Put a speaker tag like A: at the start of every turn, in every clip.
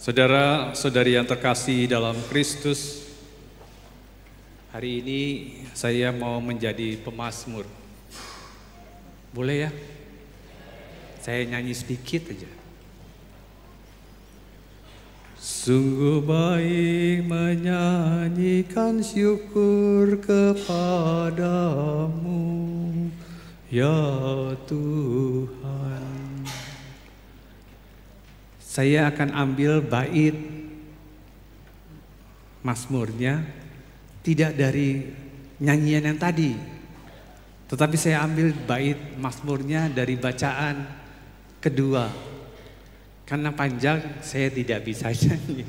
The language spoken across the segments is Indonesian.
A: Saudara-saudari yang terkasih dalam Kristus, hari ini saya mau menjadi pemazmur. Boleh ya? Saya nyanyi sedikit aja. Sungguh baik menyanyikan syukur kepadamu, ya Tuhan. Saya akan ambil bait mazmurnya tidak dari nyanyian yang tadi, tetapi saya ambil bait mazmurnya dari bacaan kedua. Karena panjang saya tidak bisa nyanyi.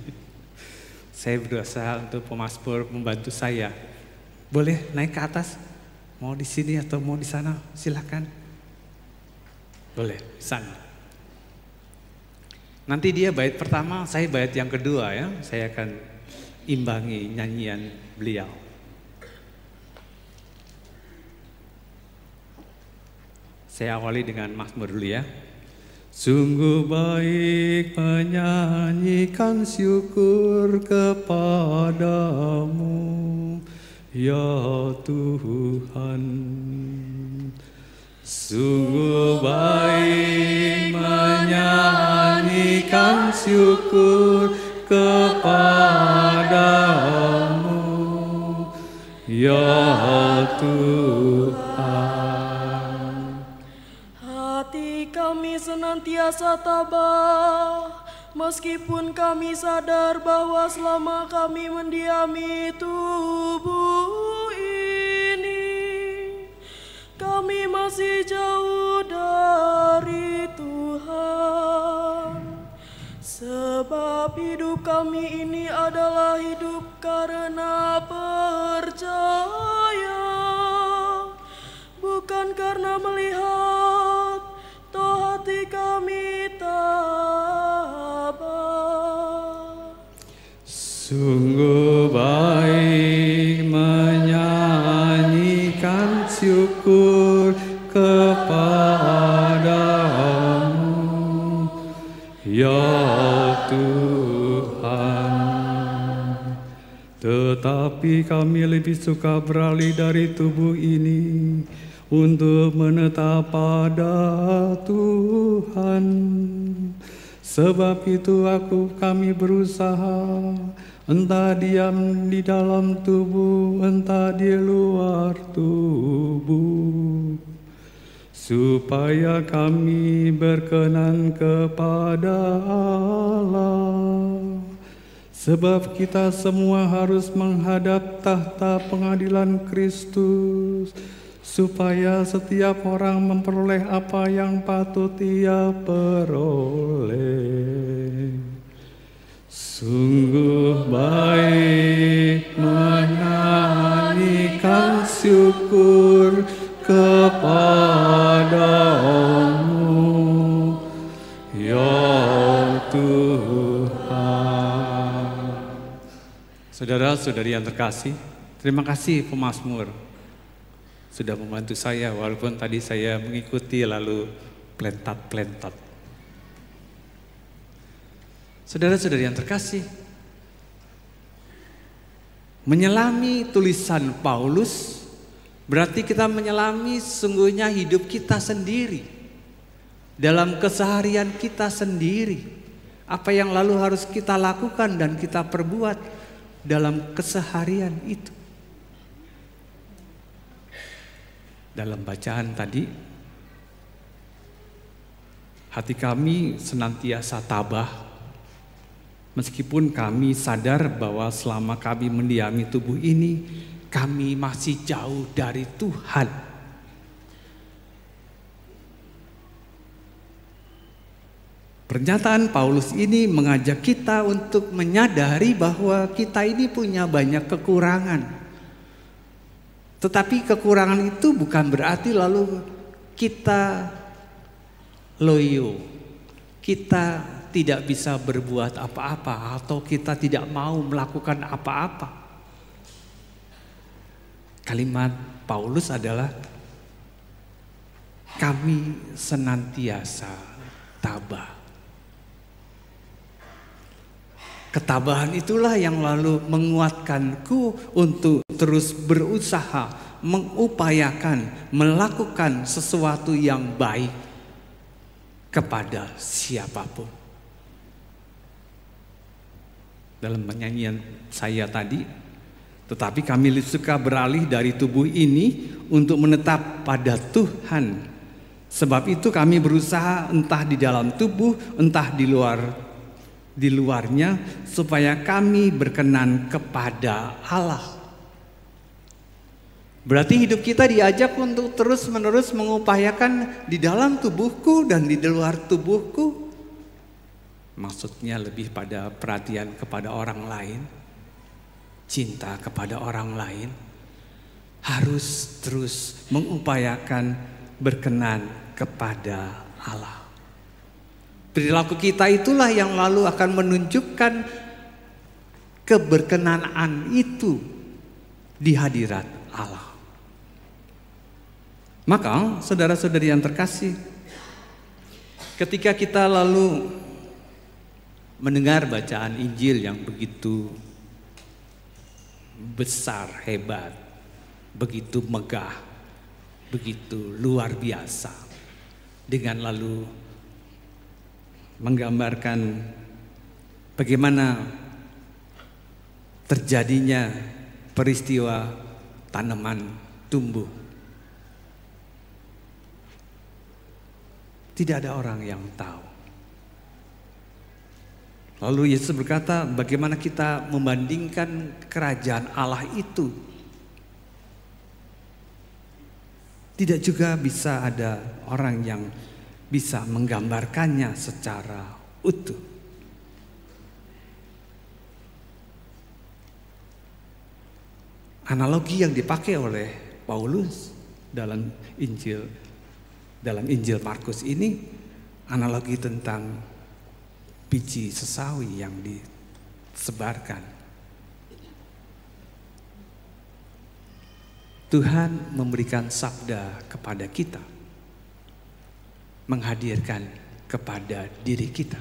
A: Saya berusaha untuk pemazmur membantu saya. Boleh naik ke atas? Mau di sini atau mau di sana? Silakan. Boleh, di sana. Nanti dia bait pertama, saya bait yang kedua ya. Saya akan imbangi nyanyian beliau. Saya awali dengan mazmur dulu ya. Sungguh baik menyanyikan syukur kepadamu, ya Tuhan. Sungguh baik menyanyikan syukur kepadamu, ya Tuhan.
B: Hati kami senantiasa tabah, meskipun kami sadar bahwa selama kami mendiami tubuh ini, kami masih jauh dari Tuhan. Sebab hidup kami ini adalah hidup karena percaya, bukan karena melihat, toh hati kami tabah.
A: Sungguh baik menyanyikan syukur kepadamu, ya Tuhan. Tetapi kami lebih suka beralih dari tubuh ini untuk menetap pada Tuhan. Sebab itu kami berusaha, entah diam di dalam tubuh, entah di luar tubuh, supaya kami berkenan kepada Allah. Sebab kita semua harus menghadap tahta pengadilan Kristus, supaya setiap orang memperoleh apa yang patut ia peroleh. Sungguh baik menyanyikan syukur kepadamu, ya Tuhan. Saudara-saudari yang terkasih, terima kasih pemazmur sudah membantu saya, walaupun tadi saya mengikuti lalu plentat-plentat. Saudara-saudari yang terkasih, menyelami tulisan Paulus berarti kita menyelami sesungguhnya hidup kita sendiri, dalam keseharian kita sendiri, apa yang lalu harus kita lakukan dan kita perbuat dalam keseharian itu. Dalam bacaan tadi, hati kami senantiasa tabah, meskipun kami sadar bahwa selama kami mendiami tubuh ini, kami masih jauh dari Tuhan. Pernyataan Paulus ini mengajak kita untuk menyadari bahwa kita ini punya banyak kekurangan. Tetapi kekurangan itu bukan berarti lalu kita loyo, kita tidak bisa berbuat apa-apa, atau kita tidak mau melakukan apa-apa. Kalimat Paulus adalah kami senantiasa tabah. Ketabahan itulah yang lalu menguatkanku untuk terus berusaha, mengupayakan, melakukan sesuatu yang baik kepada siapapun. Dalam penyanyian saya tadi, tetapi kami suka beralih dari tubuh ini untuk menetap pada Tuhan. Sebab itu kami berusaha entah di dalam tubuh, entah di luarnya, supaya kami berkenan kepada Allah. Berarti hidup kita diajak untuk terus-menerus mengupayakan di dalam tubuhku dan di luar tubuhku. Maksudnya lebih pada perhatian kepada orang lain, cinta kepada orang lain. Harus terus mengupayakan berkenan kepada Allah. Perilaku kita itulah yang lalu akan menunjukkan keberkenaan itu di hadirat Allah. Maka saudara-saudari yang terkasih, ketika kita lalu mendengar bacaan Injil yang begitu besar, hebat, begitu megah, begitu luar biasa, dengan lalu menggambarkan bagaimana terjadinya peristiwa tanaman tumbuh. Tidak ada orang yang tahu. Lalu Yesus berkata, bagaimana kita membandingkan kerajaan Allah itu? Tidak juga bisa ada orang yang bisa menggambarkannya secara utuh. Analogi yang dipakai oleh Paulus dalam Injil Markus ini, analogi tentang biji sesawi yang disebarkan. Tuhan memberikan sabda kepada kita, menghadirkan kepada diri kita.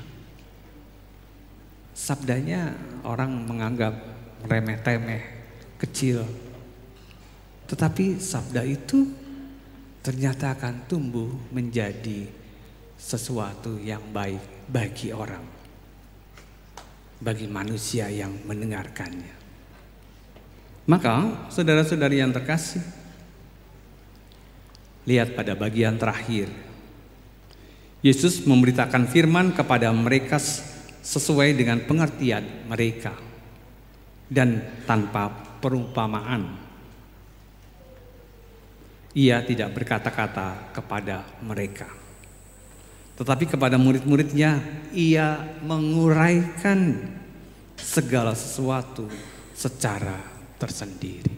A: Sabdanya orang menganggap remeh-temeh, kecil. Tetapi sabda itu ternyata akan tumbuh menjadi sesuatu yang baik bagi orang, bagi manusia yang mendengarkannya. Maka saudara-saudari yang terkasih, lihat pada bagian terakhir, Yesus memberitakan firman kepada mereka sesuai dengan pengertian mereka dan tanpa perumpamaan. Ia tidak berkata-kata kepada mereka, tetapi kepada murid-muridnya ia menguraikan segala sesuatu secara tersendiri.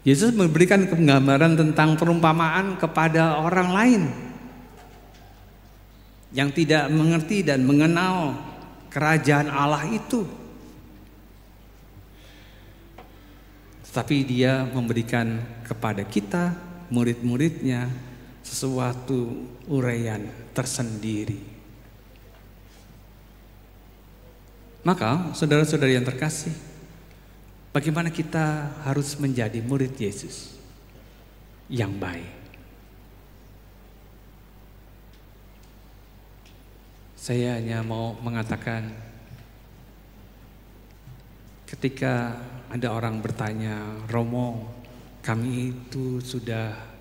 A: Yesus memberikan penggambaran tentang perumpamaan kepada orang lain yang tidak mengerti dan mengenal kerajaan Allah itu. Tetapi dia memberikan kepada kita, murid-muridnya, sesuatu uraian tersendiri. Maka saudara-saudari yang terkasih, bagaimana kita harus menjadi murid Yesus yang baik? Saya hanya mau mengatakan, ketika ada orang bertanya, Romo, kami itu sudah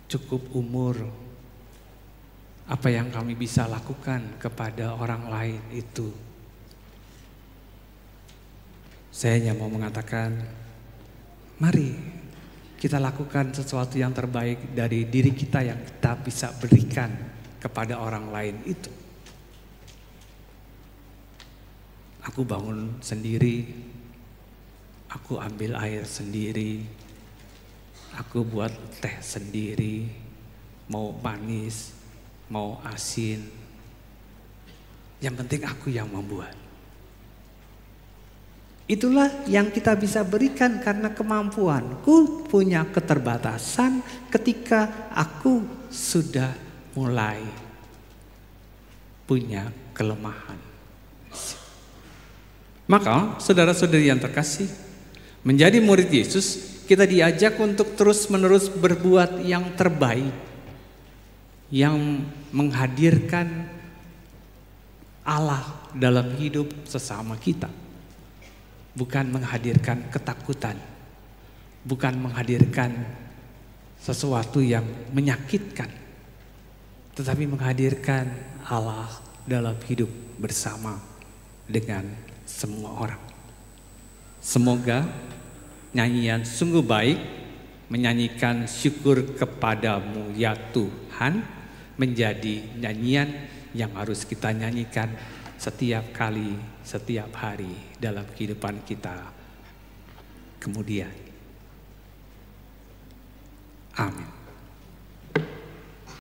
A: cukup umur, apa yang kami bisa lakukan kepada orang lain itu? Saya hanya mau mengatakan, mari kita lakukan sesuatu yang terbaik dari diri kita yang kita bisa berikan kepada orang lain itu. Aku bangun sendiri, aku ambil air sendiri, aku buat teh sendiri, mau manis, mau asin. Yang penting aku yang membuat. Itulah yang kita bisa berikan karena kemampuanku punya keterbatasan ketika aku sudah mulai punya kelemahan. Maka saudara-saudari yang terkasih, menjadi murid Yesus, kita diajak untuk terus-menerus berbuat yang terbaik, yang menghadirkan Allah dalam hidup sesama kita. Bukan menghadirkan ketakutan, bukan menghadirkan sesuatu yang menyakitkan, tetapi menghadirkan Allah dalam hidup bersama dengan semua orang. Semoga nyanyian sungguh baik, menyanyikan syukur kepadamu ya Tuhan, menjadi nyanyian yang harus kita nyanyikan setiap kali, setiap hari dalam kehidupan kita kemudian. Amin.